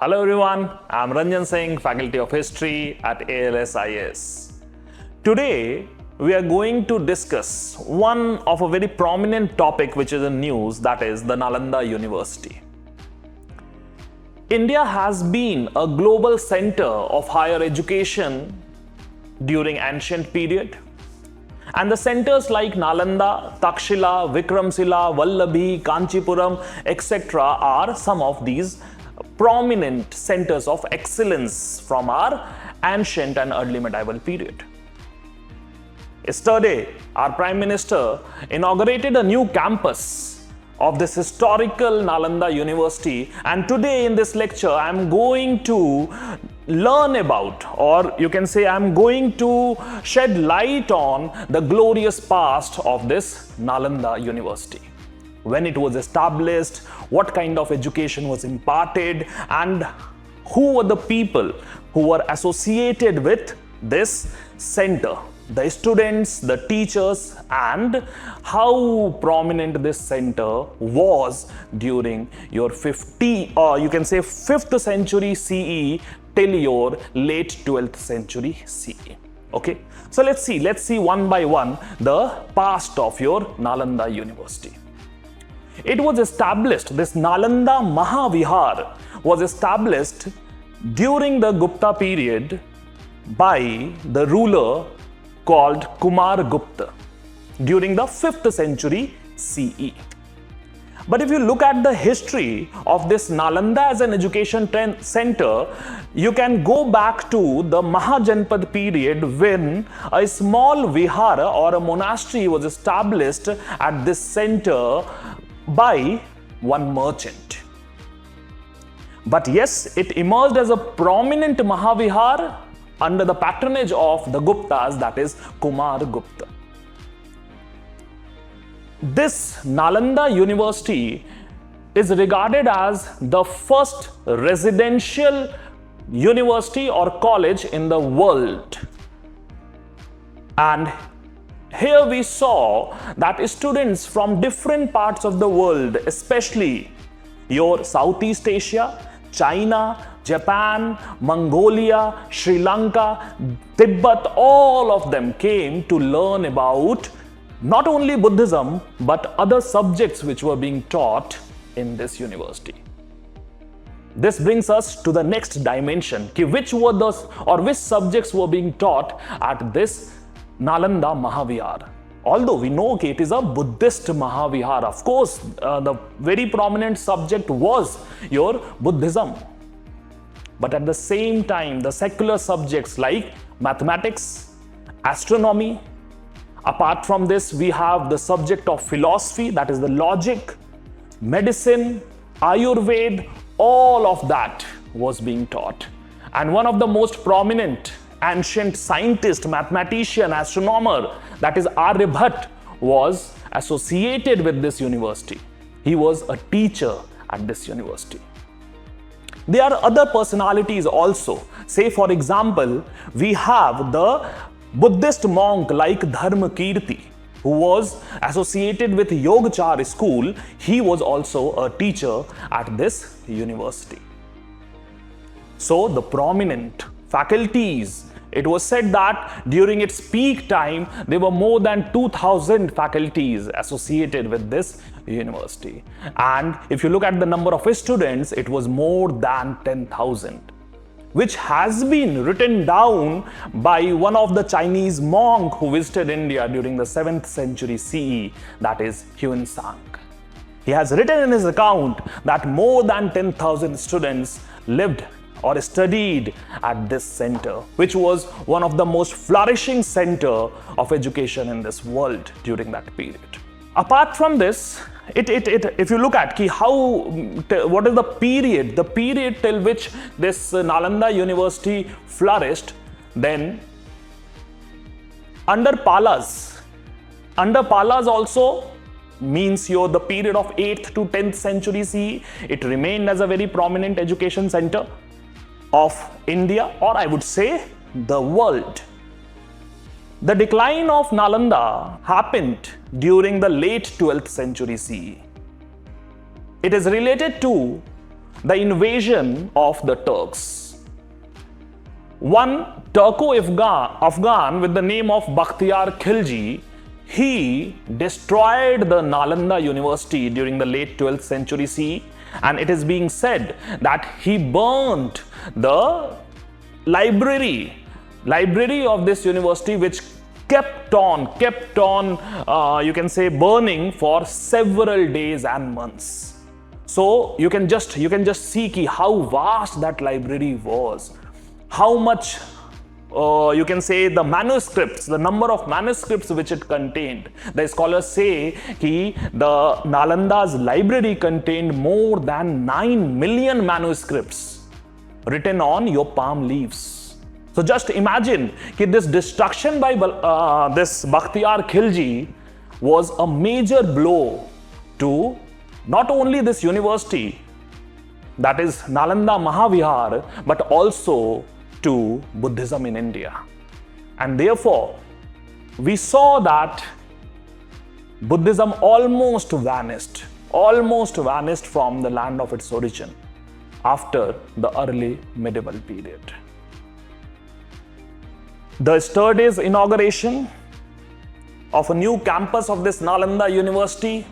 Hello everyone, I am Ranjan Singh, Faculty of History at ALSIS. Today, we are going to discuss one of a very prominent topic which is in news, that is the Nalanda University. India has been a global center of higher education during ancient period. And the centers like Nalanda, Takshila, Vikramshila, Vallabhi, Kanchipuram, etc. are some of these prominent centers of excellence from our ancient and early medieval period. Yesterday, our Prime Minister inaugurated a new campus of this historical Nalanda University, and today in this lecture I am going to learn about, or you can say I am going to shed light on the glorious past of this Nalanda University. When it was established, what kind of education was imparted, and who were the people who were associated with this center, the students, the teachers, and how prominent this center was during your 5th century CE till your late 12th century CE. Okay, so let's see one by one the past of your Nalanda University. It was established, this Nalanda Mahavihar was established during the Gupta period by the ruler called Kumar Gupta during the 5th century CE. But if you look at the history of this Nalanda as an education center, you can go back to the Mahajanpad period when a small vihara or a monastery was established at this center by one merchant. But yes, it emerged as a prominent Mahavihar under the patronage of the Guptas, that is Kumar Gupta. This Nalanda University is regarded as the first residential university or college in the world. And here we saw that students from different parts of the world, especially your Southeast Asia, China, Japan, Mongolia, Sri Lanka, Tibet, all of them came to learn about not only Buddhism but other subjects which were being taught in this university. This brings us to the next dimension, which subjects were being taught at this Nalanda Mahavihar. Although we know it is a Buddhist Mahavihar, of course, the very prominent subject was your Buddhism. But at the same time, the secular subjects like mathematics, astronomy, apart from this, we have the subject of philosophy, that is the logic, medicine, Ayurveda, all of that was being taught. And one of the most prominent ancient scientist, mathematician, astronomer, that is Aryabhat, was associated with this university. He was a teacher at this university. There are other personalities also. Say for example, we have the Buddhist monk like Dharmakirti, who was associated with Yogachar school. He was also a teacher at this university. So the prominent faculties, it was said that during its peak time, there were more than 2,000 faculties associated with this university. And if you look at the number of students, it was more than 10,000, which has been written down by one of the Chinese monks who visited India during the 7th century CE, that is Huan Sang. He has written in his account that more than 10,000 students lived or studied at this center, which was one of the most flourishing center of education in this world during that period. Apart from this, if you look at what is the period till which this Nalanda University flourished, then under Palas also means the period of 8th to 10th century CE, it remained as a very prominent education center of India, or I would say the world. The decline of Nalanda happened during the late 12th century CE. It is related to the invasion of the Turks. One Turco-Afghan with the name of Bakhtiyar Khilji, he destroyed the Nalanda University during the late 12th century CE, and it is being said that he burnt the library of this university, which kept on you can say burning for several days and months. So you can just see how vast that library was, how much you can say the manuscripts, the number of manuscripts which it contained. The scholars say the Nalanda's library contained more than 9 million manuscripts written on your palm leaves. So just imagine this destruction by this Bakhtiyar Khilji was a major blow to not only this university, that is Nalanda Mahavihar, but also to Buddhism in India. And therefore, we saw that Buddhism almost vanished from the land of its origin after the early medieval period. The yesterday's inauguration of a new campus of this Nalanda University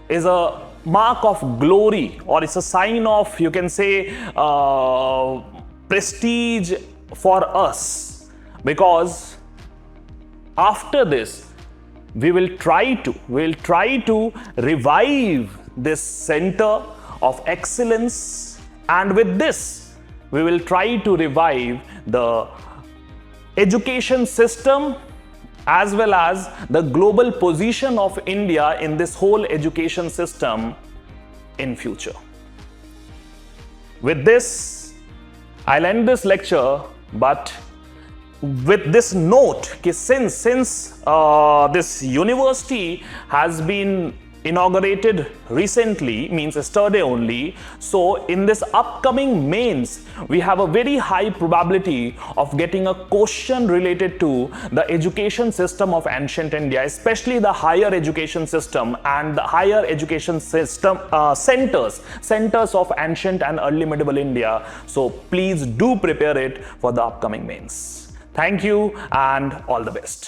is a mark of glory, or it's a sign of, you can say, prestige for us, because after this we will try to revive this center of excellence, and with this we will try to revive the education system as well as the global position of India in this whole education system in future. With this, I'll end this lecture, but with this note, since this university has been inaugurated recently, means yesterday only, so in this upcoming mains, we have a very high probability of getting a question related to the education system of ancient India, especially the higher education system and the higher education system centers of ancient and early medieval India. So please do prepare it for the upcoming mains. Thank you and all the best.